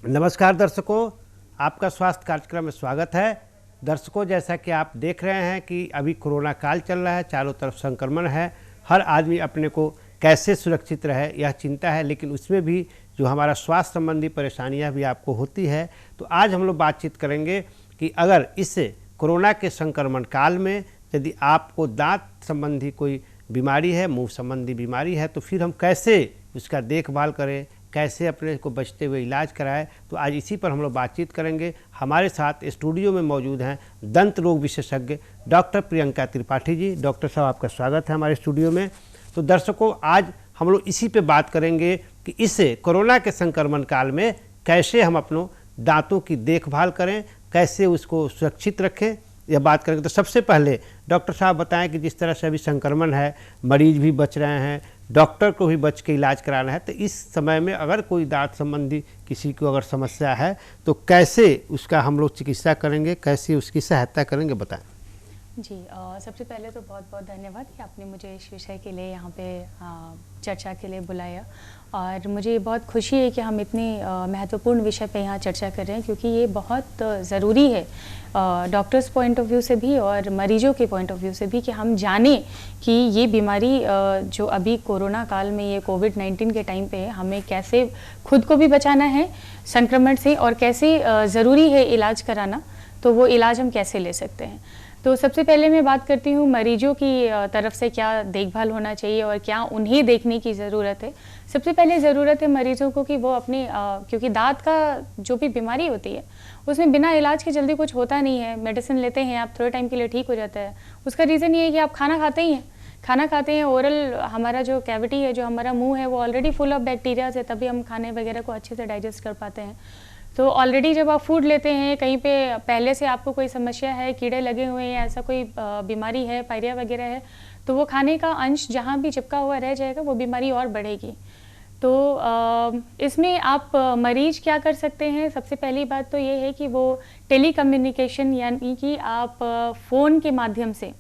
नमस्कार दर्शकों, आपका स्वास्थ्य कार्यक्रम में स्वागत है। दर्शकों, जैसा कि आप देख रहे हैं कि अभी कोरोना काल चल रहा है, चारों तरफ संक्रमण है। हर आदमी अपने को कैसे सुरक्षित रहे यह चिंता है, लेकिन उसमें भी जो हमारा स्वास्थ्य संबंधी परेशानियां भी आपको होती है। तो आज हम लोग बातचीत करेंगे कि अगर इस कोरोना के संक्रमण काल में यदि आपको दांत संबंधी कोई बीमारी है, मुंह संबंधी बीमारी है, तो फिर हम कैसे उसका देखभाल करें, कैसे अपने को बचते हुए इलाज कराएं। तो आज इसी पर हम लोग बातचीत करेंगे। हमारे साथ स्टूडियो में मौजूद हैं दंत रोग विशेषज्ञ डॉक्टर प्रियंका त्रिपाठी जी। डॉक्टर साहब, आपका स्वागत है हमारे स्टूडियो में। तो दर्शकों, आज हम लोग इसी पे बात करेंगे कि इस कोरोना के संक्रमण काल में कैसे हम अपनों दांतों की देखभाल करें, कैसे उसको सुरक्षित रखें, यह बात करेंगे। तो सबसे पहले डॉक्टर साहब बताएं कि जिस तरह से अभी संक्रमण है, मरीज भी बच रहे हैं, डॉक्टर को भी बच के इलाज कराना है, तो इस समय में अगर कोई दांत संबंधी किसी को अगर समस्या है तो कैसे उसका हम लोग चिकित्सा करेंगे, कैसे उसकी सहायता करेंगे, बताएं। जी, सबसे पहले तो बहुत बहुत धन्यवाद कि आपने मुझे इस विषय के लिए यहाँ पे चर्चा के लिए बुलाया। और मुझे बहुत खुशी है कि हम इतने महत्वपूर्ण विषय पे यहाँ चर्चा कर रहे हैं, क्योंकि ये बहुत ज़रूरी है डॉक्टर्स पॉइंट ऑफ व्यू से भी और मरीजों के पॉइंट ऑफ व्यू से भी, कि हम जानें कि ये बीमारी जो अभी कोरोना काल में, ये कोविड-19 के टाइम पे हमें कैसे खुद को भी बचाना है संक्रमण से, और कैसे ज़रूरी है इलाज कराना, तो वो इलाज हम कैसे ले सकते हैं। तो सबसे पहले मैं बात करती हूँ मरीजों की तरफ से क्या देखभाल होना चाहिए और क्या उन्हें देखने की ज़रूरत है। सबसे पहले ज़रूरत है मरीजों को कि वो अपने क्योंकि दांत का जो भी बीमारी होती है उसमें बिना इलाज के जल्दी कुछ होता नहीं है। मेडिसिन लेते हैं आप, थोड़े टाइम के लिए ठीक हो जाता है। उसका रीज़न ये है कि आप खाना खाते हैं, ओरल हमारा जो कैविटी है, जो हमारा मुंह है, वो ऑलरेडी फुल ऑफ बैक्टीरिया है, तभी हम खाने वगैरह को अच्छे से डाइजेस्ट कर पाते हैं। तो ऑलरेडी जब आप फूड लेते हैं, कहीं पे पहले से आपको कोई समस्या है, कीड़े लगे हुए हैं, ऐसा कोई बीमारी है, पायरिया वगैरह है, तो वो खाने का अंश जहाँ भी चिपका हुआ रह जाएगा, वो बीमारी और बढ़ेगी। तो इसमें आप मरीज क्या कर सकते हैं, सबसे पहली बात तो ये है कि वो टेली कम्युनिकेशन, यानी कि आप फ़ोन के माध्यम से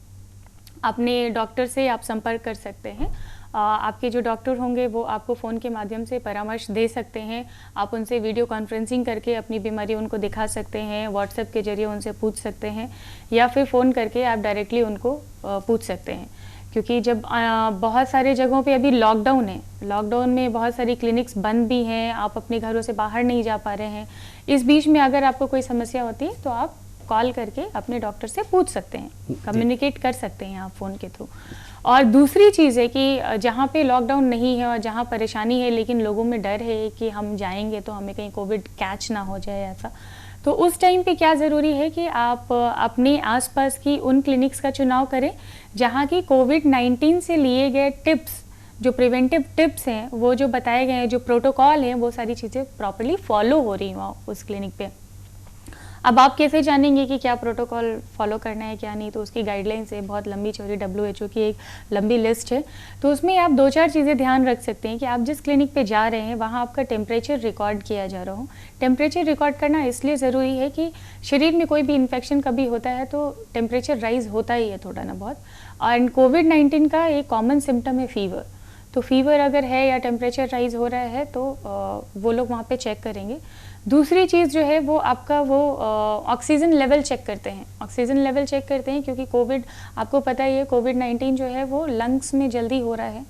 अपने डॉक्टर से आप संपर्क कर सकते हैं। आपके जो डॉक्टर होंगे वो आपको फ़ोन के माध्यम से परामर्श दे सकते हैं। आप उनसे वीडियो कॉन्फ्रेंसिंग करके अपनी बीमारी उनको दिखा सकते हैं, व्हाट्सएप के जरिए उनसे पूछ सकते हैं, या फिर फ़ोन करके आप डायरेक्टली उनको पूछ सकते हैं। क्योंकि जब बहुत सारे जगहों पे अभी लॉकडाउन है, लॉकडाउन में बहुत सारी क्लिनिक्स बंद भी हैं, आप अपने घरों से बाहर नहीं जा पा रहे हैं। इस बीच में अगर आपको कोई समस्या होती है तो आप कॉल करके अपने डॉक्टर से पूछ सकते हैं, कम्युनिकेट कर सकते हैं आप फ़ोन के थ्रू। और दूसरी चीज़ है कि जहाँ पे लॉकडाउन नहीं है और जहाँ परेशानी है, लेकिन लोगों में डर है कि हम जाएंगे तो हमें कहीं कोविड कैच ना हो जाए ऐसा, तो उस टाइम पे क्या ज़रूरी है कि आप अपने आसपास की उन क्लिनिक्स का चुनाव करें जहाँ की कोविड-19 से लिए गए टिप्स, जो प्रिवेंटिव टिप्स हैं, वो जो बताए गए हैं, जो प्रोटोकॉल हैं, वो सारी चीज़ें प्रॉपरली फॉलो हो रही हों उस क्लिनिक पे। अब आप कैसे जानेंगे कि क्या प्रोटोकॉल फॉलो करना है क्या नहीं, तो उसकी गाइडलाइंस है, बहुत लंबी चौड़ी WHO की एक लंबी लिस्ट है। तो उसमें आप 2-4 चीज़ें ध्यान रख सकते हैं कि आप जिस क्लिनिक पे जा रहे हैं वहाँ आपका टेम्परेचर रिकॉर्ड किया जा रहा हो। टेम्परेचर रिकॉर्ड करना इसलिए ज़रूरी है कि शरीर में कोई भी इन्फेक्शन कभी होता है तो टेम्परेचर राइज होता ही है थोड़ा ना बहुत। और कोविड-19 का एक कॉमन सिम्टम है फीवर। तो फीवर अगर है या टेम्परेचर राइज हो रहा है तो वो लोग वहाँ पे चेक करेंगे। दूसरी चीज़ जो है वो आपका वो ऑक्सीजन लेवल चेक करते हैं। ऑक्सीजन लेवल चेक करते हैं क्योंकि कोविड, आपको पता ही है, कोविड-19 जो है वो लंग्स में जल्दी हो रहा है।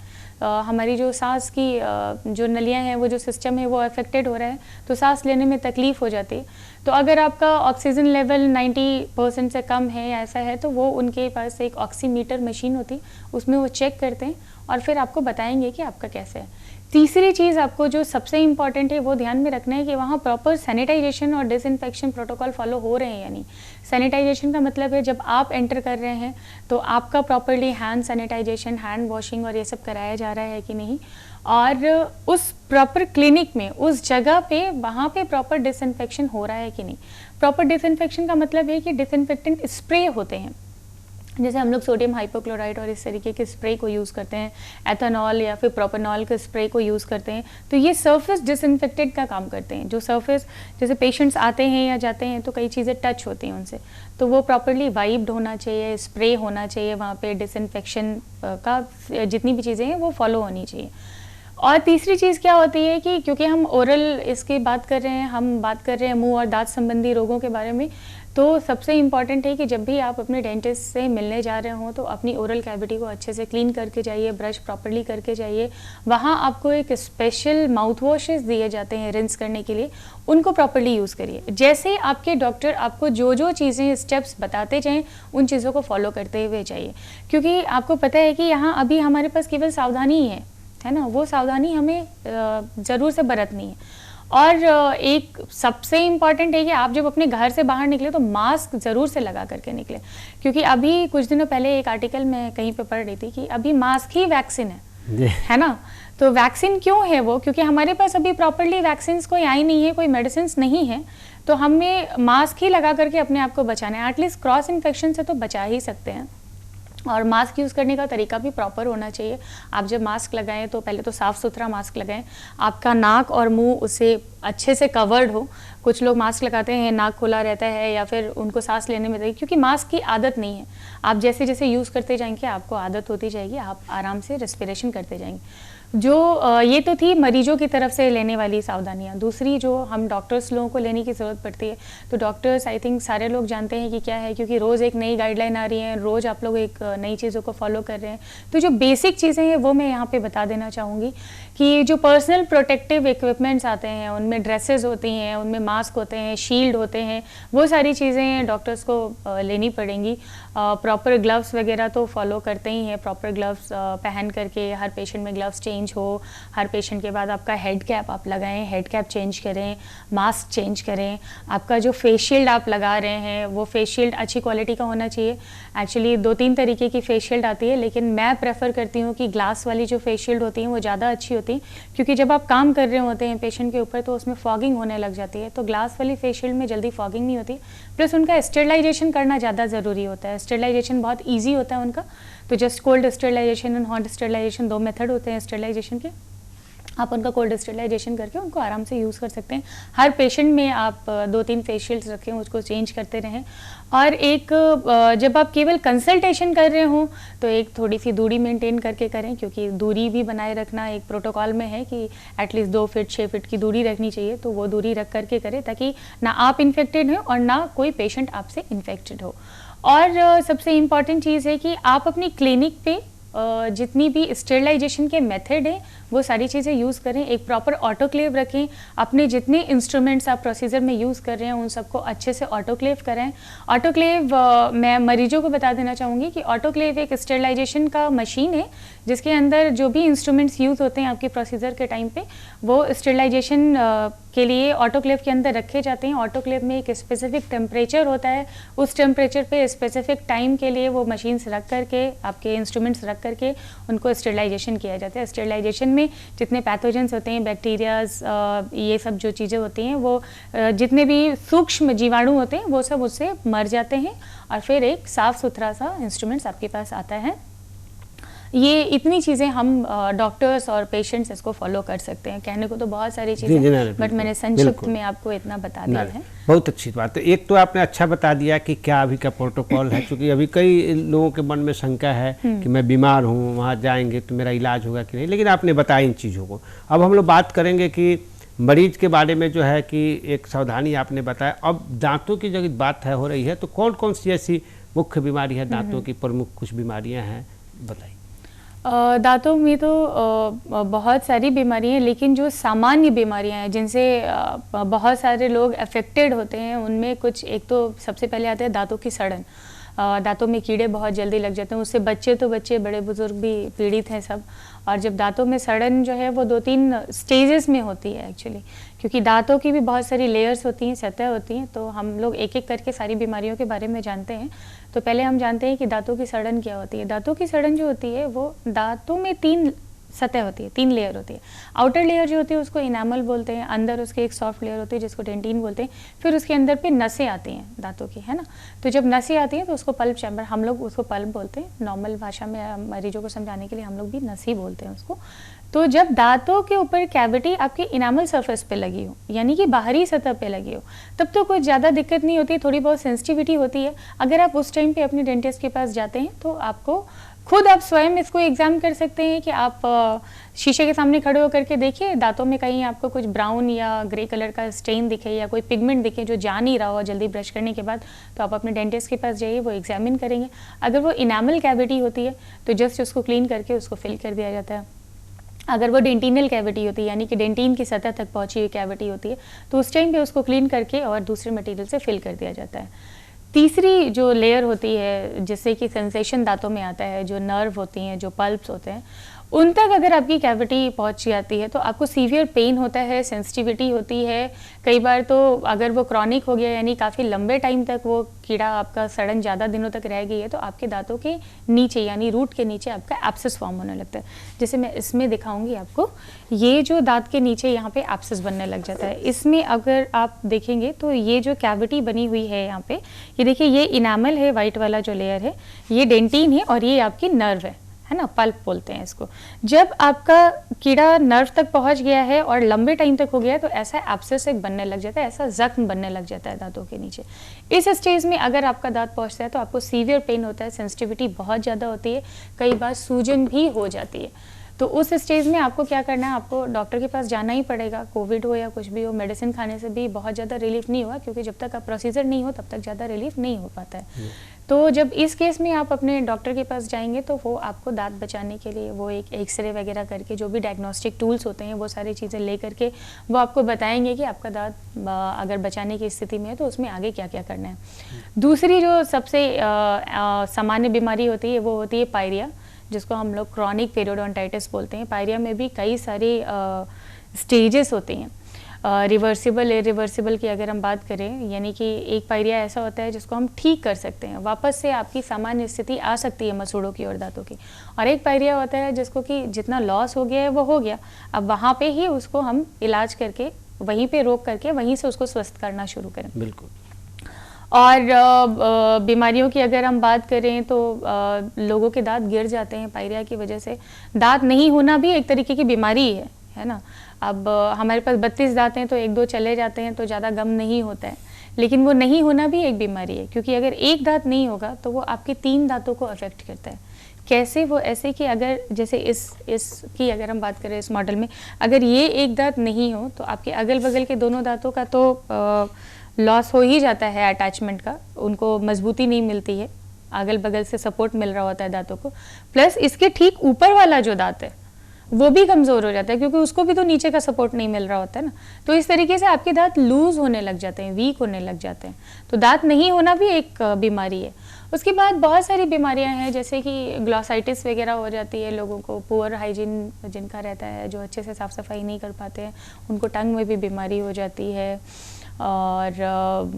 हमारी जो सांस की जो नलियाँ हैं, वो जो सिस्टम है वो अफेक्टेड हो रहा है, तो सांस लेने में तकलीफ़ हो जाती है। तो अगर आपका ऑक्सीजन लेवल 90% से कम है या ऐसा है, तो वो उनके पास एक ऑक्सीमीटर मशीन होती है, उसमें वो चेक करते हैं और फिर आपको बताएंगे कि आपका कैसे है। तीसरी चीज़ आपको जो सबसे इम्पॉर्टेंट है वो ध्यान में रखना है कि वहाँ प्रॉपर सैनिटाइजेशन और डिसइंफेक्शन प्रोटोकॉल फॉलो हो रहे हैं या नहीं। सैनिटाइजेशन का मतलब है जब आप एंटर कर रहे हैं तो आपका properly hand sanitization, hand washing और ये सब कराया जा रहा है कि नहीं, और उस प्रॉपर क्लिनिक में, उस जगह पे, वहाँ पे प्रॉपर डिसइंफेक्शन हो रहा है कि नहीं। प्रॉपर डिसइंफेक्शन का मतलब है कि डिसइंफेक्टेंट स्प्रे होते हैं, जैसे हम लोग सोडियम हाइपोक्लोराइड और इस तरीके के स्प्रे को यूज़ करते हैं, एथेनॉल या फिर प्रोपेनॉल के स्प्रे को यूज़ करते हैं, तो ये सरफेस डिसइंफेक्टेंट का काम करते हैं। जो सरफेस, जैसे पेशेंट्स आते हैं या जाते हैं तो कई चीज़ें टच होती हैं उनसे, तो वो प्रॉपरली वाइप्ड होना चाहिए, स्प्रे होना चाहिए, वहाँ पे डिसइंफेक्शन का जितनी भी चीज़ें हैं वो फॉलो होनी चाहिए। और तीसरी चीज़ क्या होती है कि क्योंकि हम ओरल इसकी बात कर रहे हैं, हम बात कर रहे हैं मुंह और दांत संबंधी रोगों के बारे में, तो सबसे इम्पॉर्टेंट है कि जब भी आप अपने डेंटिस्ट से मिलने जा रहे हो तो अपनी ओरल कैविटी को अच्छे से क्लीन करके जाइए, ब्रश प्रॉपर्ली करके जाइए। वहाँ आपको एक स्पेशल माउथ वॉशेस दिए जाते हैं रिंस करने के लिए, उनको प्रॉपर्ली यूज़ करिए। जैसे आपके डॉक्टर आपको जो जो चीज़ें स्टेप्स बताते जाएं उन चीज़ों को फॉलो करते हुए जाइए, क्योंकि आपको पता है कि यहाँ अभी हमारे पास केवल सावधानी ही है ना, वो सावधानी हमें ज़रूर से बरतनी है। और एक सबसे इम्पॉर्टेंट है कि आप जब अपने घर से बाहर निकले तो मास्क ज़रूर से लगा करके निकले, क्योंकि अभी कुछ दिनों पहले एक आर्टिकल मैं कहीं पे पढ़ रही थी कि अभी मास्क ही वैक्सीन है ना। तो वैक्सीन क्यों है वो, क्योंकि हमारे पास अभी प्रॉपरली वैक्सीन कोई आई नहीं है, कोई मेडिसिन नहीं है, तो हमें मास्क ही लगा करके अपने आप को बचाना है। एटलीस्ट क्रॉस इन्फेक्शन से तो बचा ही सकते हैं। और मास्क यूज़ करने का तरीका भी प्रॉपर होना चाहिए। आप जब मास्क लगाएं तो पहले तो साफ़ सुथरा मास्क लगाएं, आपका नाक और मुंह उससे अच्छे से कवर्ड हो। कुछ लोग मास्क लगाते हैं, नाक खुला रहता है या फिर उनको सांस लेने में देगी, क्योंकि मास्क की आदत नहीं है। आप जैसे जैसे यूज़ करते जाएंगे आपको आदत होती जाएगी, आप आराम से रेस्पिरेशन करते जाएंगे। जो ये तो थी मरीजों की तरफ से लेने वाली सावधानियाँ। दूसरी जो हम डॉक्टर्स लोगों को लेने की ज़रूरत पड़ती है, तो डॉक्टर्स आई थिंक सारे लोग जानते हैं कि क्या है, क्योंकि रोज़ एक नई गाइडलाइन आ रही है, रोज़ आप लोग एक नई चीज़ों को फॉलो कर रहे हैं। तो जो बेसिक चीज़ें हैं वो मैं यहाँ पे बता देना चाहूँगी कि जो पर्सनल प्रोटेक्टिव इक्विपमेंट्स आते हैं उनमें ड्रेसेस होती हैं, उनमें मास्क होते हैं, शील्ड होते हैं, वो सारी चीज़ें डॉक्टर्स को लेनी पड़ेंगी। प्रॉपर ग्लव्स वगैरह तो फॉलो करते ही हैं, प्रॉपर ग्लव्स पहन करके हर पेशेंट में ग्लव्स चेंज हो, हर पेशेंट के बाद आपका हेड कैप आप लगाएं, हेड कैप चेंज करें, मास्क चेंज करें। आपका जो फेस शील्ड आप लगा रहे हैं वो फेस शील्ड अच्छी क्वालिटी का होना चाहिए। एक्चुअली 2-3 तरीके की फेस शील्ड आती है, लेकिन मैं प्रेफर करती हूँ कि ग्लास वाली जो फेस शील्ड होती है वो ज़्यादा अच्छी होती है, क्योंकि जब आप काम कर रहे होते हैं पेशेंट के ऊपर तो उसमें फॉगिंग होने लग जाती है। तो ग्लास वाली फेस शील्ड में जल्दी फॉगिंग नहीं होती, प्लस उनका स्टेरिलाइजेशन करना ज़्यादा ज़रूरी होता है। स्टेरिलाइजेशन बहुत ईजी होता है उनका। तो just cold sterilization and hot sterilization 2 method होते हैं स्टेरिलाइजेशन के। आप उनका कोल्ड स्टेरिलाइजेशन करके उनको आराम से यूज़ कर सकते हैं। हर पेशेंट में आप 2-3 फेस शील्ड्स रखें, उसको चेंज करते रहें। और एक जब आप केवल कंसल्टेशन कर रहे हो तो एक थोड़ी सी दूरी मेंटेन करके करें, क्योंकि दूरी भी बनाए रखना एक प्रोटोकॉल में है कि एटलीस्ट 2 फीट 6 फीट की दूरी रखनी चाहिए। तो वो दूरी रख करके करें ताकि ना आप इन्फेक्टेड हो और ना कोई पेशेंट आपसे इन्फेक्टेड हो। और सबसे इम्पॉर्टेंट चीज़ है कि आप अपनी क्लिनिक पे जितनी भी स्टेरिलाइजेशन के मेथड हैं वो सारी चीज़ें यूज़ करें। एक प्रॉपर ऑटोक्लेव रखें, अपने जितने इंस्ट्रूमेंट्स आप प्रोसीजर में यूज़ कर रहे हैं उन सबको अच्छे से ऑटोक्लेव करें। ऑटोक्लेव मैं मरीजों को बता देना चाहूँगी कि ऑटोक्लेव एक स्टेरिलाइजेशन का मशीन है जिसके अंदर जो भी इंस्ट्रूमेंट्स यूज़ होते हैं आपके प्रोसीजर के टाइम पे वो स्टेरिलाइजेशन के लिए ऑटोक्लेव के अंदर रखे जाते हैं। ऑटोक्लेव में एक स्पेसिफिक टेम्परेचर होता है, उस टेम्परेचर पे स्पेसिफिक टाइम के लिए वो मशीन्स रख करके आपके इंस्ट्रूमेंट्स रख करके उनको स्टेरिलाइजेशन किया जाता है। स्टेरिलाइजेशन में जितने पैथोजेंस होते हैं, बैक्टीरियाज, ये सब जो चीज़ें होती हैं वो जितने भी सूक्ष्म जीवाणु होते हैं वो सब उससे मर जाते हैं और फिर एक साफ़ सुथरा सा इंस्ट्रूमेंट्स आपके पास आता है। ये इतनी चीज़ें हम डॉक्टर्स और पेशेंट्स इसको फॉलो कर सकते हैं। कहने को तो बहुत सारी चीज़ें, बट मैंने संक्षिप्त में आपको इतना बता दिया है। बहुत अच्छी बात है। एक तो आपने अच्छा बता दिया कि क्या अभी का प्रोटोकॉल है, क्योंकि अभी कई लोगों के मन में शंका है कि मैं बीमार हूँ, वहाँ जाएंगे तो मेरा इलाज होगा कि नहीं, लेकिन आपने बताया इन चीज़ों को। अब हम लोग बात करेंगे कि मरीज के बारे में जो है कि एक सावधानी आपने बताया। अब दांतों की जब बात है हो रही है तो कौन कौन सी ऐसी मुख्य बीमारी है, दांतों की प्रमुख कुछ बीमारियाँ हैं, बताइए। दांतों में तो बहुत सारी बीमारियां हैं, लेकिन जो सामान्य बीमारियां हैं जिनसे बहुत सारे लोग अफेक्टेड होते हैं उनमें कुछ, एक तो सबसे पहले आते हैं दांतों की सड़न। दांतों में कीड़े बहुत जल्दी लग जाते हैं, उससे बच्चे तो बच्चे, बड़े बुजुर्ग भी पीड़ित हैं सब। और जब दांतों में सड़न जो है वो 2-3 स्टेजेस में होती है एक्चुअली, क्योंकि दांतों की भी बहुत सारी लेयर्स होती हैं, सतह होती हैं। तो हम लोग एक एक करके सारी बीमारियों के बारे में जानते हैं। तो पहले हम जानते हैं कि दांतों की सड़न क्या होती है। दांतों की सड़न जो होती है वो दांतों में 3 सतह होती है, 3 लेयर होती है। आउटर लेयर जो होती है उसको इनामल बोलते हैं, अंदर उसके एक सॉफ्ट लेयर होती है जिसको डेंटिन बोलते हैं, फिर उसके अंदर पे नसें आती हैं दांतों की, है ना। तो जब नसें आती हैं तो उसको पल्प चैम्बर, हम लोग उसको पल्प बोलते हैं, नॉर्मल भाषा में मरीजों को समझाने के लिए हम लोग भी नसी बोलते हैं उसको। तो जब दांतों के ऊपर कैविटी आपकी इनामल सरफेस पे लगी हो, यानी कि बाहरी सतह पे लगी हो, तब तो कोई ज़्यादा दिक्कत नहीं होती, थोड़ी बहुत सेंसिटिविटी होती है। अगर आप उस टाइम पे अपने डेंटिस्ट के पास जाते हैं तो आपको खुद आप स्वयं इसको एग्जाम कर सकते हैं कि आप शीशे के सामने खड़े होकर के देखिए, दांतों में कहीं आपको कुछ ब्राउन या ग्रे कलर का स्टेन दिखे या कोई पिगमेंट दिखे जो जा नहीं रहा हो जल्दी ब्रश करने के बाद, तो आप अपने डेंटिस्ट के पास जाइए, वो एग्जामिन करेंगे। अगर वो इनामल कैविटी होती है तो जस्ट उसको क्लीन करके उसको फिल कर दिया जाता है। अगर वो डेंटिनल कैविटी होती है, यानी कि डेंटिन की सतह तक पहुंची हुई कैविटी होती है, तो उस टाइम पे उसको क्लीन करके और दूसरे मटेरियल से फिल कर दिया जाता है। तीसरी जो लेयर होती है जिससे कि सेंसेशन दांतों में आता है, जो नर्व होती हैं, जो पल्प्स होते हैं, उन तक अगर आपकी कैविटी पहुंच जाती है तो आपको सीवियर पेन होता है, सेंसिटिविटी होती है। कई बार तो अगर वो क्रॉनिक हो गया, यानी काफ़ी लंबे टाइम तक वो कीड़ा आपका सड़न ज़्यादा दिनों तक रह गई है, तो आपके दांतों के नीचे यानी रूट के नीचे आपका एब्सेस फॉर्म होने लगता है। जैसे मैं इसमें दिखाऊंगी आपको, ये जो दांत के नीचे यहाँ पे एब्सेस बनने लग जाता है। इसमें अगर आप देखेंगे तो ये जो कैविटी बनी हुई है यहाँ पे, ये देखिए, ये इनामल है, वाइट वाला जो लेयर है, ये डेंटिन है और ये आपकी नर्व है ना, पल्प बोलते हैं इसको। जब आपका कीड़ा नर्व तक पहुंच गया है और लंबे टाइम तक हो गया है तो ऐसा एब्सेस एक बनने लग जाता है, ऐसा जख्म बनने लग जाता है दांतों के नीचे। इस स्टेज में अगर आपका दांत पहुंचता है तो आपको सीवियर पेन होता है, सेंसिटिविटी बहुत ज़्यादा होती है, कई बार सूजन भी हो जाती है। तो उस स्टेज में आपको क्या करना है, आपको डॉक्टर के पास जाना ही पड़ेगा। कोविड हो या कुछ भी हो, मेडिसिन खाने से भी बहुत ज़्यादा रिलीफ नहीं हुआ, क्योंकि जब तक आप प्रोसीजर नहीं हो तब तक ज़्यादा रिलीफ नहीं हो पाता है। तो जब इस केस में आप अपने डॉक्टर के पास जाएंगे तो वो आपको दांत बचाने के लिए वो एक एक्सरे वगैरह करके, जो भी डायग्नोस्टिक टूल्स होते हैं वो सारी चीज़ें ले करके वो आपको बताएंगे कि आपका दांत अगर बचाने की स्थिति में है तो उसमें आगे क्या क्या करना है। दूसरी जो सबसे सामान्य बीमारी होती है वो होती है पायरिया, जिसको हम लोग क्रॉनिक पेरियोडोंटाइटिस बोलते हैं। पायरिया में भी कई सारे स्टेजेस होते हैं। रिवर्सिबल इरिवर्सिबल की अगर हम बात करें, यानी कि एक पायरिया ऐसा होता है जिसको हम ठीक कर सकते हैं, वापस से आपकी सामान्य स्थिति आ सकती है मसूड़ों की और दांतों की। और एक पायरिया होता है जिसको कि जितना लॉस हो गया है वो हो गया, अब वहाँ पे ही उसको हम इलाज करके वहीं पे रोक करके वहीं से उसको स्वस्थ करना शुरू करें। बिल्कुल। और बीमारियों की अगर हम बात करें तो लोगों के दांत गिर जाते हैं पायरिया की वजह से। दांत नहीं होना भी एक तरीके की बीमारी है ना। अब हमारे पास 32 दांत हैं तो 1-2 चले जाते हैं तो ज़्यादा गम नहीं होता है, लेकिन वो नहीं होना भी एक बीमारी है, क्योंकि अगर एक दांत नहीं होगा तो वो आपके 3 दांतों को अफेक्ट करता है। कैसे? वो ऐसे कि अगर जैसे इसकी अगर हम बात करें, इस मॉडल में अगर ये एक दांत नहीं हो तो आपके अगल बगल के दोनों दांतों का तो लॉस हो ही जाता है अटैचमेंट का, उनको मजबूती नहीं मिलती है, अगल बगल से सपोर्ट मिल रहा होता है दांतों को, प्लस इसके ठीक ऊपर वाला जो दांत है वो भी कमज़ोर हो जाता है, क्योंकि उसको भी तो नीचे का सपोर्ट नहीं मिल रहा होता है ना। तो इस तरीके से आपके दांत लूज होने लग जाते हैं, वीक होने लग जाते हैं। तो दांत नहीं होना भी एक बीमारी है। उसके बाद बहुत सारी बीमारियां हैं, जैसे कि ग्लॉसाइटिस वगैरह हो जाती है लोगों को, पुअर हाइजीन जिनका रहता है, जो अच्छे से साफ़ सफाई नहीं कर पाते हैं, उनको टंग में भी बीमारी हो जाती है। और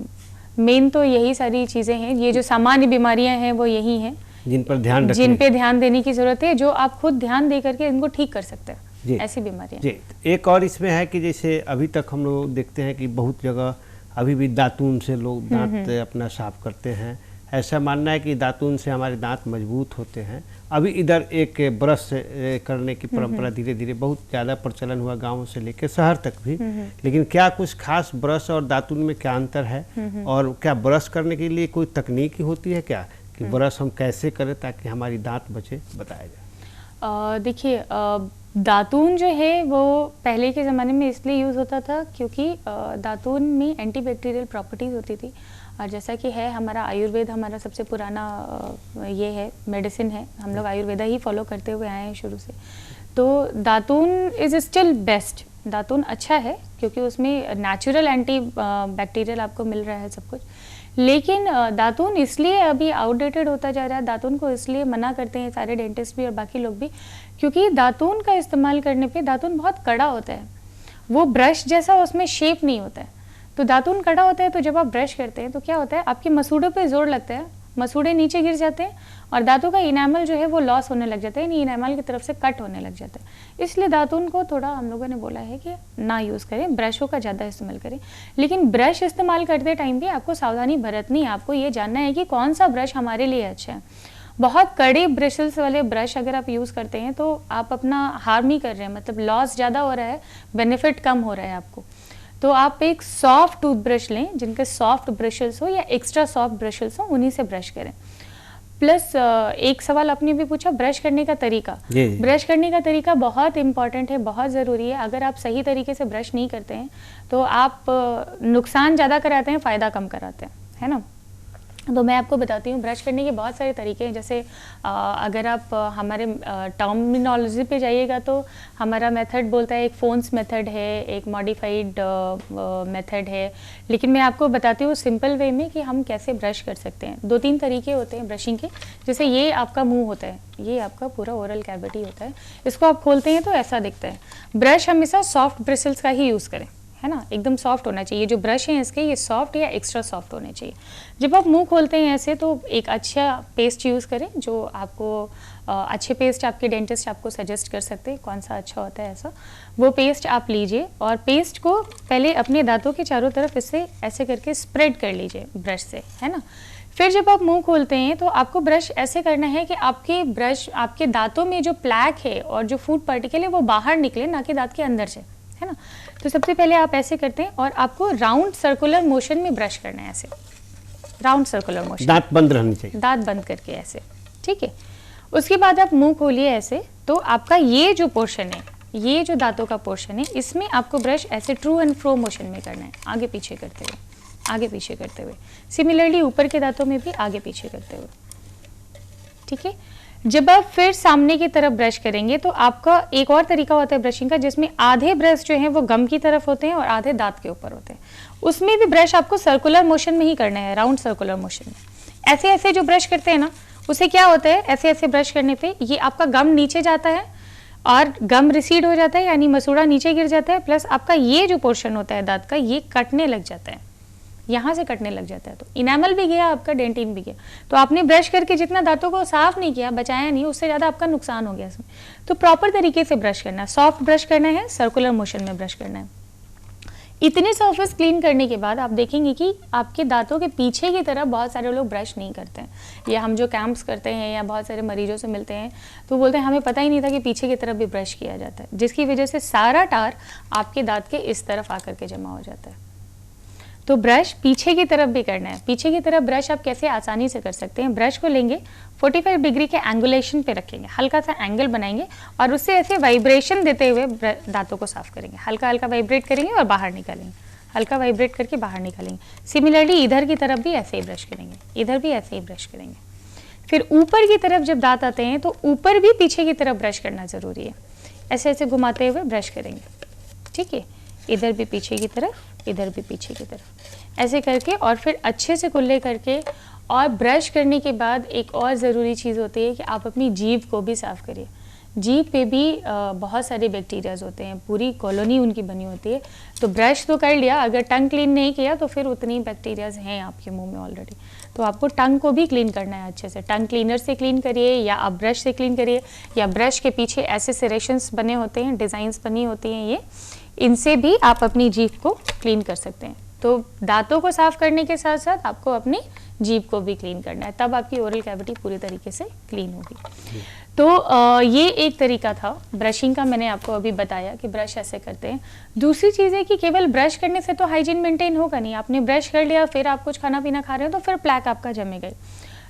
मेन तो यही सारी चीज़ें हैं, ये जो सामान्य बीमारियां हैं वो यही हैं जिन पे ध्यान देने की ज़रूरत है, जो आप खुद ध्यान दे करके इनको ठीक कर सकते हैं, ऐसी बीमारियां। जी, एक और इसमें है कि जैसे अभी तक हम लोग देखते हैं कि बहुत जगह अभी भी दातून से लोग दांत अपना साफ करते हैं। ऐसा मानना है कि दातून से हमारे दांत मजबूत होते हैं। अभी इधर एक ब्रश करने की परंपरा धीरे धीरे बहुत ज़्यादा प्रचलन हुआ, गाँव से लेकर शहर तक भी। लेकिन क्या कुछ खास ब्रश और दातून में क्या अंतर है, और क्या ब्रश करने के लिए कोई तकनीक होती है क्या, कि ब्रश हम कैसे करें ताकि हमारी दांत बचे, बताया जाए? देखिए, दातून जो है वो पहले के ज़माने में इसलिए यूज़ होता था क्योंकि दातून में एंटीबैक्टीरियल प्रॉपर्टीज़ होती थी। और जैसा कि है हमारा आयुर्वेद, हमारा सबसे पुराना ये है मेडिसिन है, हम लोग आयुर्वेदा ही फॉलो करते हुए आए हैं शुरू से। तो दातून इज़ स्टिल बेस्ट, दातून अच्छा है क्योंकि उसमें नेचुरल एंटी बैक्टीरियल आपको मिल रहा है सब कुछ। लेकिन दातून इसलिए अभी आउटडेटेड होता जा रहा है, दातून को इसलिए मना करते हैं सारे डेंटिस्ट भी और बाकी लोग भी, क्योंकि दातून का इस्तेमाल करने पे दातून बहुत कड़ा होता है, वो ब्रश जैसा उसमें शेप नहीं होता है। तो दातून कड़ा होता है, तो जब आप ब्रश करते हैं तो क्या होता है, आपके मसूड़ों पे जोर लगता है, मसूड़े नीचे गिर जाते हैं और दांतों का इनामल जो है वो लॉस होने लग जाता है, इनामल की तरफ से कट होने लग जाता है। इसलिए दातून को थोड़ा हम लोगों ने बोला है कि ना यूज़ करें, ब्रशों का ज़्यादा इस्तेमाल करें। लेकिन ब्रश इस्तेमाल करते टाइम भी आपको सावधानी बरतनी है, आपको ये जानना है कि कौन सा ब्रश हमारे लिए अच्छा है। बहुत कड़े ब्रिसल्स वाले ब्रश अगर आप यूज़ करते हैं तो आप अपना हार्म ही कर रहे हैं, मतलब लॉस ज़्यादा हो रहा है, बेनिफिट कम हो रहा है आपको। तो आप एक सॉफ्ट टूथब्रश लें, जिनके सॉफ्ट ब्रशल्स हो या एक्स्ट्रा सॉफ्ट ब्रशल्स हो, उन्हीं से ब्रश करें। प्लस एक सवाल आपने भी पूछा, ब्रश करने का तरीका। ब्रश करने का तरीका बहुत इंपॉर्टेंट है, बहुत ज़रूरी है। अगर आप सही तरीके से ब्रश नहीं करते हैं तो आप नुकसान ज़्यादा कराते हैं, फ़ायदा कम कराते हैं, है ना। तो मैं आपको बताती हूँ, ब्रश करने के बहुत सारे तरीके हैं। जैसे अगर आप हमारे टर्मिनोलॉजी पे जाइएगा तो हमारा मेथड बोलता है, एक फोन्स मेथड है, एक मॉडिफाइड मेथड है, लेकिन मैं आपको बताती हूँ सिंपल वे में कि हम कैसे ब्रश कर सकते हैं। 2-3 तरीके होते हैं ब्रशिंग के। जैसे ये आपका मुंह होता है, ये आपका पूरा ओरल कैविटी होता है, इसको आप खोलते हैं तो ऐसा दिखता है। ब्रश हमेशा सॉफ्ट ब्रिसल्स का ही यूज़ करें, है ना, एकदम सॉफ्ट होना चाहिए। जो ब्रश हैं इसके, ये सॉफ्ट या एक्स्ट्रा सॉफ्ट होने चाहिए। जब आप मुंह खोलते हैं ऐसे तो एक अच्छा पेस्ट यूज़ करें, जो आपको अच्छे पेस्ट आपके डेंटिस्ट आपको सजेस्ट कर सकते हैं कौन सा अच्छा होता है, ऐसा वो पेस्ट आप लीजिए। और पेस्ट को पहले अपने दांतों के चारों तरफ इससे ऐसे करके स्प्रेड कर लीजिए ब्रश से, है ना। फिर जब आप मुंह खोलते हैं तो आपको ब्रश ऐसे करना है कि आपके दांतों में जो प्लैक है और जो फूड पार्टिकल है वो बाहर निकले, ना कि दांत के अंदर से, है ना। तो सबसे पहले आप ऐसे करते हैं और आपको राउंड सर्कुलर मोशन में ब्रश करना है, ऐसे राउंड सर्कुलर मोशन, दांत बंद रहने चाहिए, दांत बंद करके ऐसे, ठीक है। उसके बाद आप मुंह खोलिए ऐसे, तो आपका ये जो पोर्शन है, ये जो दांतों का पोर्शन है, इसमें आपको ब्रश ऐसे ट्रू एंड फ्रो मोशन में करना है, आगे पीछे करते हुए, आगे पीछे करते हुए। सिमिलरली ऊपर के दांतों में भी आगे पीछे करते हुए, ठीक है। जब आप फिर सामने की तरफ ब्रश करेंगे तो आपका एक और तरीका होता है ब्रशिंग का, जिसमें आधे ब्रश जो है वो गम की तरफ होते हैं और आधे दांत के ऊपर होते हैं। उसमें भी ब्रश आपको सर्कुलर मोशन में ही करना है, राउंड सर्कुलर मोशन में। ऐसे ऐसे जो ब्रश करते हैं ना, उससे क्या होता है, ऐसे ऐसे ब्रश करने पे ये आपका गम नीचे जाता है और गम रिसीड हो जाता है, यानी मसूड़ा नीचे गिर जाता है, प्लस आपका ये जो पोर्शन होता है दांत का, ये कटने लग जाता है, यहाँ से कटने लग जाता है। तो इनामल भी गया आपका, डेंटिन भी गया। तो आपने ब्रश करके जितना दांतों को साफ नहीं किया, बचाया नहीं, उससे ज़्यादा आपका नुकसान हो गया इसमें। तो प्रॉपर तरीके से ब्रश करना है, सॉफ्ट ब्रश करना है, सर्कुलर मोशन में ब्रश करना है। इतने सरफेस क्लीन करने के बाद आप देखेंगे कि आपके दांतों के पीछे की तरफ बहुत सारे लोग ब्रश नहीं करते हैं, या हम जो कैंप्स करते हैं या बहुत सारे मरीजों से मिलते हैं तो बोलते हैं हमें पता ही नहीं था कि पीछे की तरफ भी ब्रश किया जाता है, जिसकी वजह से सारा टार आपके दांत के इस तरफ आकर के जमा हो जाता है। तो ब्रश पीछे की तरफ भी करना है। पीछे की तरफ ब्रश आप कैसे आसानी से कर सकते हैं, ब्रश को लेंगे, 45 डिग्री के एंगुलेशन पे रखेंगे, हल्का सा एंगल बनाएंगे और उससे ऐसे वाइब्रेशन देते हुए दांतों को साफ करेंगे। हल्का हल्का वाइब्रेट करेंगे और बाहर निकालेंगे, हल्का वाइब्रेट करके बाहर निकालेंगे। सिमिलरली इधर की तरफ भी ऐसे ही ब्रश करेंगे, इधर भी ऐसे ही ब्रश करेंगे। फिर ऊपर की तरफ जब दांत आते हैं तो ऊपर भी पीछे की तरफ ब्रश करना ज़रूरी है। ऐसे ऐसे घुमाते हुए ब्रश करेंगे, ठीक है। इधर भी पीछे की तरफ, इधर भी पीछे की तरफ, ऐसे करके और फिर अच्छे से कुल्ले करके। और ब्रश करने के बाद एक और ज़रूरी चीज़ होती है कि आप अपनी जीभ को भी साफ़ करिए। जीभ पे भी बहुत सारे बैक्टीरियाज होते हैं, पूरी कॉलोनी उनकी बनी होती है। तो ब्रश तो कर लिया, अगर टंग क्लीन नहीं किया तो फिर उतनी बैक्टीरियाज हैं आपके मुंह में ऑलरेडी। तो आपको टंग को भी क्लीन करना है अच्छे से। टंग क्लीनर से क्लीन करिए या आप ब्रश से क्लीन करिए, या ब्रश के पीछे ऐसे सेरेशंस बने होते हैं, डिज़ाइंस बनी होती हैं, ये इनसे भी आप अपनी जीभ को क्लीन कर सकते हैं। तो दांतों को साफ करने के साथ साथ आपको अपनी जीभ को भी क्लीन करना है, तब आपकी ओरल कैविटी पूरी तरीके से क्लीन होगी। तो ये एक तरीका था ब्रशिंग का, मैंने आपको अभी बताया कि ब्रश ऐसे करते हैं। दूसरी चीज़ है कि केवल ब्रश करने से तो हाइजीन मेंटेन होगा नहीं। आपने ब्रश कर लिया, फिर आप कुछ खाना पीना खा रहे हो तो फिर प्लैक आपका जमेगा।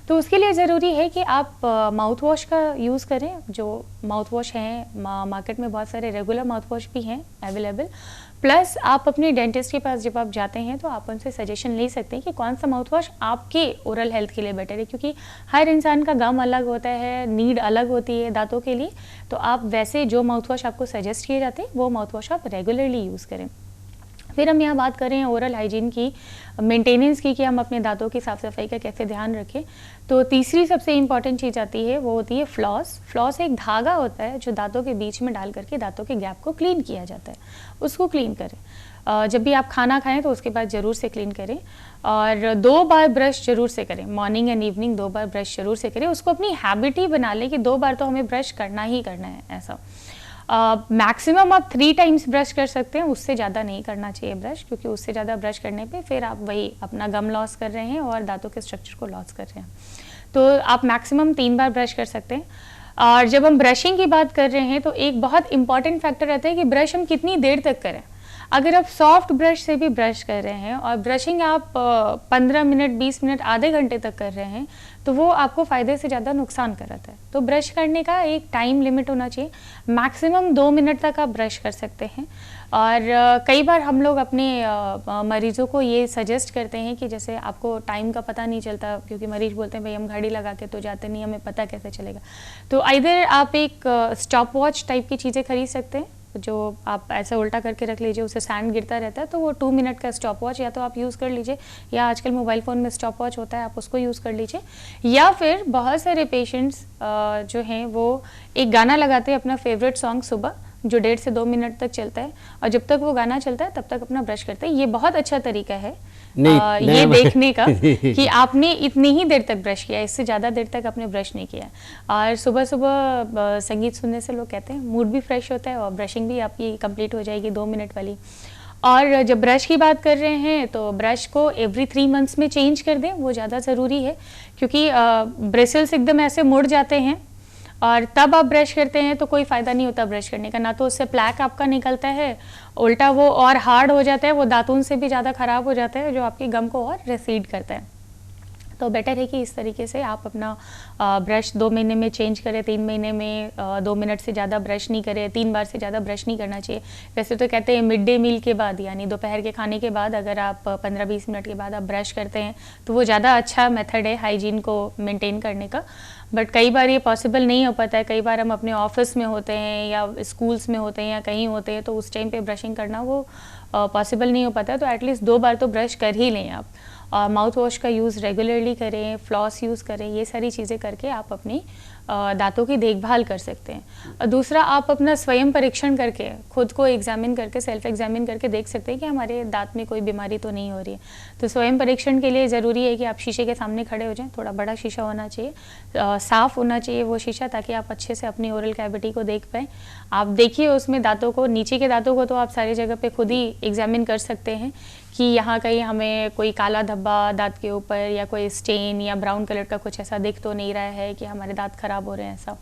तो उसके लिए ज़रूरी है कि आप माउथ वॉश का यूज़ करें। जो माउथ वॉश हैं मार्केट में बहुत सारे रेगुलर माउथ वॉश भी हैं अवेलेबल। प्लस आप अपने डेंटिस्ट के पास जब आप जाते हैं तो आप उनसे सजेशन ले सकते हैं कि कौन सा माउथ वॉश आपके ओरल हेल्थ के लिए बेटर है, क्योंकि हर इंसान का गम अलग होता है, नीड अलग होती है दांतों के लिए। तो आप वैसे जो माउथ वॉश आपको सजेस्ट किए जाते हैं वो माउथ वॉश आप रेगुलरली यूज़ करें। फिर हम यहाँ बात कर रहे हैं ओरल हाइजीन की, मेंटेनेंस की, कि हम अपने दांतों की साफ़ सफाई का कैसे ध्यान रखें। तो तीसरी सबसे इम्पॉर्टेंट चीज़ आती है, वो होती है फ्लॉस। फ्लॉस एक धागा होता है जो दांतों के बीच में डाल करके दांतों के गैप को क्लीन किया जाता है, उसको क्लीन करें। जब भी आप खाना खाएं तो उसके बाद ज़रूर से क्लीन करें, और 2 बार ब्रश ज़रूर से करें, morning and evening 2 bar brush ज़रूर से करें। उसको अपनी हैबिट ही बना लें कि 2 बार तो हमें ब्रश करना ही करना है, ऐसा। मैक्सिमम आप 3 टाइम्स ब्रश कर सकते हैं, उससे ज़्यादा नहीं करना चाहिए ब्रश, क्योंकि उससे ज़्यादा ब्रश करने पे फिर आप वही अपना गम लॉस कर रहे हैं और दांतों के स्ट्रक्चर को लॉस कर रहे हैं। तो आप मैक्सिमम 3 बार ब्रश कर सकते हैं। और जब हम ब्रशिंग की बात कर रहे हैं तो एक बहुत इंपॉर्टेंट फैक्टर रहता है कि ब्रश हम कितनी देर तक करें। अगर आप सॉफ्ट ब्रश से भी ब्रश कर रहे हैं और ब्रशिंग आप 15 मिनट 20 मिनट आधे घंटे तक कर रहे हैं तो वो आपको फ़ायदे से ज़्यादा नुकसान करता है। तो ब्रश करने का एक टाइम लिमिट होना चाहिए, मैक्सिमम 2 मिनट तक आप ब्रश कर सकते हैं। और कई बार हम लोग अपने मरीज़ों को ये सजेस्ट करते हैं कि जैसे आपको टाइम का पता नहीं चलता, क्योंकि मरीज़ बोलते हैं भाई हम घड़ी लगा के तो जाते नहीं, हमें पता कैसे चलेगा। तो इधर आप एक स्टॉप वॉच टाइप की चीज़ें खरीद सकते हैं, जो आप ऐसा उल्टा करके रख लीजिए, उससे सैंड गिरता रहता है, तो वो 2 मिनट का स्टॉप वॉच या तो आप यूज़ कर लीजिए, या आजकल मोबाइल फ़ोन में स्टॉप वॉच होता है आप उसको यूज़ कर लीजिए। या फिर बहुत सारे पेशेंट्स जो हैं वो एक गाना लगाते हैं अपना फेवरेट सॉन्ग सुबह, जो 1.5 से 2 मिनट तक चलता है, और जब तक वो गाना चलता है तब तक अपना ब्रश करते हैं। ये बहुत अच्छा तरीका है ये देखने का कि आपने इतनी ही देर तक ब्रश किया, इससे ज़्यादा देर तक आपने ब्रश नहीं किया। और सुबह सुबह संगीत सुनने से लोग कहते हैं मूड भी फ्रेश होता है और ब्रशिंग भी आपकी कंप्लीट हो जाएगी 2 मिनट वाली। और जब ब्रश की बात कर रहे हैं तो ब्रश को एवरी 3 मंथ्स में चेंज कर दें, वो ज़्यादा ज़रूरी है, क्योंकि ब्रिसल्स एकदम ऐसे मुड़ जाते हैं और तब आप ब्रश करते हैं तो कोई फ़ायदा नहीं होता ब्रश करने का, ना तो उससे प्लैक आपका निकलता है, उल्टा वो और हार्ड हो जाता है, वो दातून से भी ज़्यादा ख़राब हो जाता है, जो आपकी गम को और रिसीड करता है। तो बेटर है कि इस तरीके से आप अपना ब्रश 2 महीने में चेंज करें, 3 महीने में 2 मिनट से ज़्यादा ब्रश नहीं करें, 3 बार से ज़्यादा ब्रश नहीं करना चाहिए। वैसे तो कहते हैं मिड डे मील के बाद, यानी दोपहर के खाने के बाद अगर आप 15-20 मिनट के बाद आप ब्रश करते हैं तो वो ज़्यादा अच्छा मेथड है हाइजीन को मेंटेन करने का। बट कई बार ये पॉसिबल नहीं हो पाता है, कई बार हम अपने ऑफिस में होते हैं या स्कूल्स में होते हैं या कहीं होते हैं, तो उस टाइम पे ब्रशिंग करना वो पॉसिबल नहीं हो पाता है। तो एटलीस्ट 2 बार तो ब्रश कर ही लें आप, और माउथ वॉश का यूज़ रेगुलरली करें, फ्लॉस यूज़ करें, ये सारी चीज़ें करके आप अपनी दांतों की देखभाल कर सकते हैं। और दूसरा, आप अपना स्वयं परीक्षण करके, खुद को एग्जामिन करके, सेल्फ एग्जामिन करके देख सकते हैं कि हमारे दांत में कोई बीमारी तो नहीं हो रही है। तो स्वयं परीक्षण के लिए ज़रूरी है कि आप शीशे के सामने खड़े हो जाएं, थोड़ा बड़ा शीशा होना चाहिए, साफ़ होना चाहिए वो शीशा, ताकि आप अच्छे से अपनी ओरल कैविटी को देख पाएँ। आप देखिए उसमें दांतों को, नीचे के दांतों को तो आप सारी जगह पे खुद ही एग्जामिन कर सकते हैं कि यहाँ कहीं हमें कोई काला धब्बा दांत के ऊपर या कोई स्टेन या ब्राउन कलर का कुछ ऐसा दिख तो नहीं रहा है कि हमारे दांत खराब हो रहे हैं ऐसा।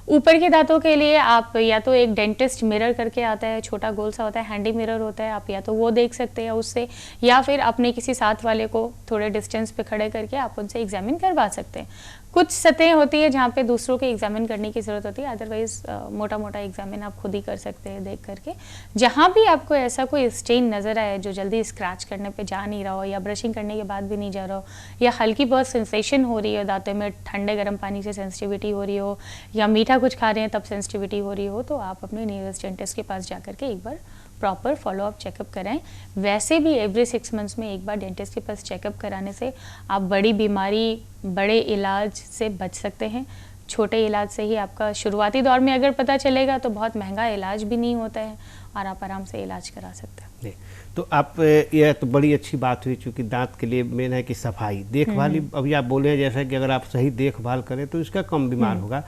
ऊपर के दांतों के लिए आप या तो एक डेंटिस्ट मिरर करके आता है, छोटा गोल सा होता है, हैंडी मिरर होता है, आप या तो वो देख सकते हैं उससे, या फिर अपने किसी साथ वाले को थोड़े डिस्टेंस पे खड़े करके आप उनसे एग्जामिन करवा सकते हैं। कुछ सतहें होती है जहाँ पे दूसरों के एग्जामिन करने की ज़रूरत होती है, अदरवाइज मोटा मोटा एग्जामिन आप खुद ही कर सकते हैं देख करके। जहाँ भी आपको ऐसा कोई स्टेन नज़र आए जो जल्दी स्क्रैच करने पे जा नहीं रहा हो, या ब्रशिंग करने के बाद भी नहीं जा रहा हो, या हल्की बहुत सेंसेशन हो रही हो दांतों में, ठंडे गर्म पानी से सेंसिटिविटी हो रही हो, या मीठा कुछ खा रहे हैं तब सेंसिटिविटी हो रही हो, तो आप अपने नियरेस्ट डेंटिस्ट के पास जा करके एक बार प्रॉपर फॉलोअप चेकअप कराएं। वैसे भी एवरी 6 मंथ्स में एक बार डेंटिस्ट के पास चेकअप कराने से आप बड़ी बीमारी, बड़े इलाज से बच सकते हैं। छोटे इलाज से ही आपका शुरुआती दौर में अगर पता चलेगा तो बहुत महंगा इलाज भी नहीं होता है और आप आराम से इलाज करा सकते हैं। तो आप, यह तो बड़ी अच्छी बात हुई, चूँकि दांत के लिए मेन है कि सफाई देखभाल, अभी आप बोले हैं जैसा कि अगर आप सही देखभाल करें तो इसका कम बीमार होगा।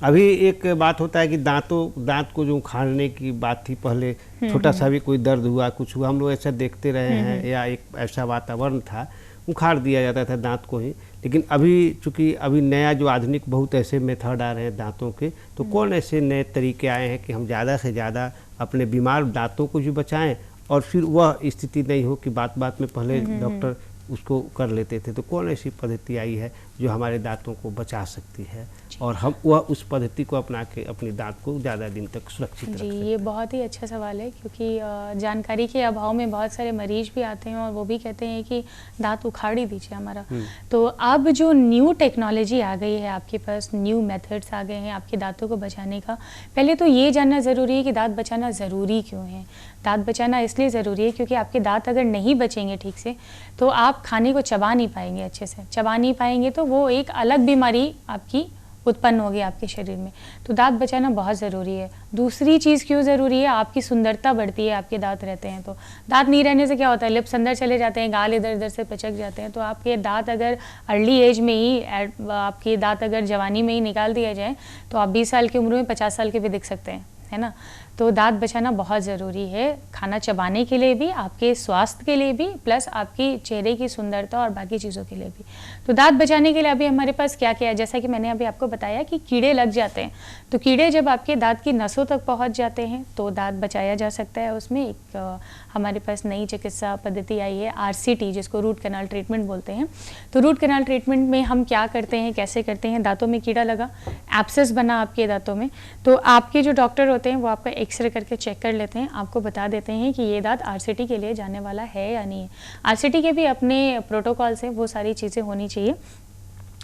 अभी एक बात होता है कि दांत को जो उखाड़ने की बात थी पहले, छोटा सा भी कोई दर्द हुआ, कुछ हुआ, हम लोग ऐसा देखते रहे हैं, या एक ऐसा वातावरण था, उखाड़ दिया जाता था दांत को ही। लेकिन अभी चूँकि अभी नया जो आधुनिक बहुत ऐसे मेथड आ रहे हैं दांतों के, तो कौन ऐसे नए तरीके आए हैं कि हम ज़्यादा से ज़्यादा अपने बीमार दांतों को भी बचाएं, और फिर वह स्थिति नहीं हो कि बात बात में पहले डॉक्टर उसको कर लेते थे। तो कौन ऐसी पद्धति आई है जो हमारे दांतों को बचा सकती है, और हम वह उस पद्धति को अपना के अपने दांत को ज़्यादा दिन तक सुरक्षित रख सकते हैं? ये बहुत ही अच्छा सवाल है, क्योंकि जानकारी के अभाव में बहुत सारे मरीज भी आते हैं और वो भी कहते हैं कि दांत उखाड़ ही दीजिए हमारा। तो अब जो न्यू टेक्नोलॉजी आ गई है आपके पास, न्यू मेथड्स आ गए हैं आपके दांतों को बचाने का। पहले तो ये जानना ज़रूरी है कि दांत बचाना ज़रूरी क्यों है। दांत बचाना इसलिए ज़रूरी है क्योंकि आपके दांत अगर नहीं बचेंगे ठीक से तो आप खाने को चबा नहीं पाएंगे, अच्छे से चबा नहीं पाएंगे, तो वो एक अलग बीमारी आपकी उत्पन्न होगी आपके शरीर में। तो दांत बचाना बहुत ज़रूरी है। दूसरी चीज़ क्यों ज़रूरी है, आपकी सुंदरता बढ़ती है, आपके दांत रहते हैं तो। दांत नहीं रहने से क्या होता है, लिप्स अंदर चले जाते हैं, गाल इधर उधर से पचक जाते हैं। तो आपके दांत अगर अर्ली एज में ही, आपके दांत अगर जवानी में ही निकाल दिया जाए तो आप 20 साल की उम्र में 50 साल के भी दिख सकते हैं, है ना। तो दांत बचाना बहुत ज़रूरी है, खाना चबाने के लिए भी, आपके स्वास्थ्य के लिए भी, प्लस आपकी चेहरे की सुंदरता और बाकी चीज़ों के लिए भी। तो दांत बचाने के लिए अभी हमारे पास क्या क्या है, जैसा कि मैंने अभी आपको बताया कि कीड़े लग जाते हैं, तो कीड़े जब आपके दांत की नसों तक पहुंच जाते हैं तो दांत बचाया जा सकता है। उसमें एक हमारे पास नई चिकित्सा पद्धति आई है RCT, जिसको रूट कैनाल ट्रीटमेंट बोलते हैं। तो रूट कैनाल ट्रीटमेंट में हम क्या करते हैं, कैसे करते हैं, दांतों में कीड़ा लगा, एब्सेस बना आपके दांतों में, तो आपके जो डॉक्टर होते हैं वो आपका एक्सरे करके चेक कर लेते हैं, आपको बता देते हैं कि ये दांत RCT के लिए जाने वाला है या नहीं है। RCT के भी अपने प्रोटोकॉल्स हैं, वो सारी चीज़ें होनी चाहिए।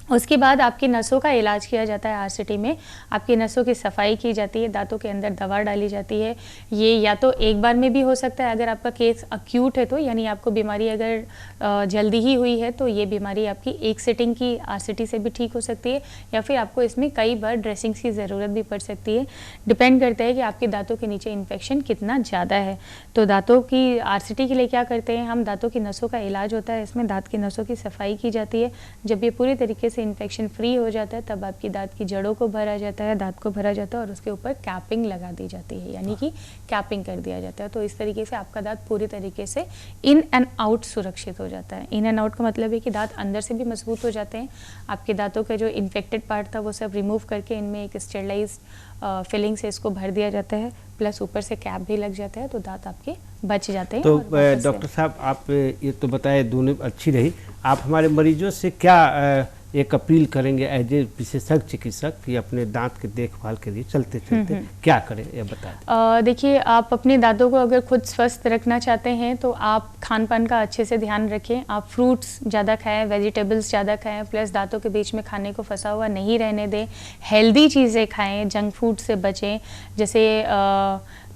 उसके बाद आपकी नसों का इलाज किया जाता है RCT में, आपकी नसों की सफाई की जाती है, दांतों के अंदर दवा डाली जाती है। ये या तो एक बार में भी हो सकता है, अगर आपका केस अक्यूट है तो, यानी आपको बीमारी अगर जल्दी ही हुई है तो ये बीमारी आपकी एक सिटिंग की RCT से भी ठीक हो सकती है, या फिर आपको इसमें कई बार ड्रेसिंग्स की ज़रूरत भी पड़ सकती है। डिपेंड करता है कि आपके दांतों के नीचे इन्फेक्शन कितना ज़्यादा है। तो दांतों की RCT के लिए क्या करते हैं हम, दांतों की नसों का इलाज होता है, इसमें दांत की नसों की सफाई की जाती है। जब ये पूरी तरीके से इन्फेक्शन फ्री हो जाता है तब आपकी दांत की जड़ों को भरा जाता है, दांत को भरा जाता है और उसके ऊपर कैपिंग लगा दी जाती है, यानी कि कैपिंग कर दिया जाता है। तो इस तरीके से आपका दांत पूरी तरीके से इन एंड आउट सुरक्षित हो जाता है। इन एंड आउट का मतलब है कि दांत अंदर से भी मजबूत हो जाते हैं, आपके दांतों का जो इन्फेक्टेड पार्ट था वो सब रिमूव करके इनमें एक स्टेरलाइज फिलिंग से इसको भर दिया जाता है, प्लस ऊपर से कैप भी लग जाता है, तो दांत आपके बच जाते हैं। तो डॉक्टर साहब, आप ये तो बताए दोनों अच्छी रही, आप हमारे मरीजों से क्या एक अपील करेंगे एज ए विशेषज्ञ चिकित्सक कि अपने दांत के देखभाल के लिए चलते चलते क्या करें, ये बता दें। देखिए, आप अपने दांतों को अगर खुद स्वस्थ रखना चाहते हैं तो आप खान पान का अच्छे से ध्यान रखें, आप फ्रूट्स ज़्यादा खाएं, वेजिटेबल्स ज़्यादा खाएं, प्लस दांतों के बीच में खाने को फंसा हुआ नहीं रहने दें, हेल्दी चीज़ें खाएं, जंक फूड से बचें, जैसे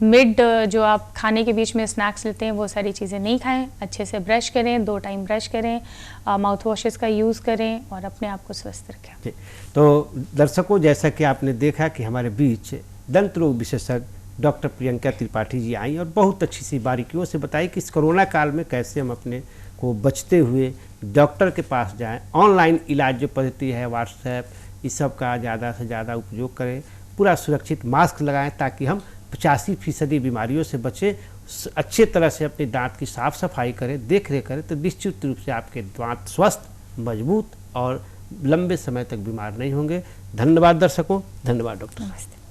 मिड जो आप खाने के बीच में स्नैक्स लेते हैं वो सारी चीज़ें नहीं खाएं, अच्छे से ब्रश करें, 2 टाइम ब्रश करें, माउथ वॉशेस का यूज़ करें और अपने आप को स्वस्थ रखें। तो दर्शकों, जैसा कि आपने देखा कि हमारे बीच दंत रोग विशेषज्ञ डॉक्टर प्रियंका त्रिपाठी जी आई और बहुत अच्छी सी बारीकियों से बताई कि इस कोरोना काल में कैसे हम अपने को बचते हुए डॉक्टर के पास जाएं, ऑनलाइन इलाज जो पद्धति है, व्हाट्सएप, इस सब का ज़्यादा से ज़्यादा उपयोग करें, पूरा सुरक्षित मास्क लगाएं ताकि हम 85% बीमारियों से बचें, अच्छे तरह से अपने दांत की साफ सफाई करें, देख रेख करें, तो निश्चित रूप से आपके दांत स्वस्थ, मजबूत और लंबे समय तक बीमार नहीं होंगे। धन्यवाद दर्शकों, धन्यवाद डॉक्टर। नमस्ते।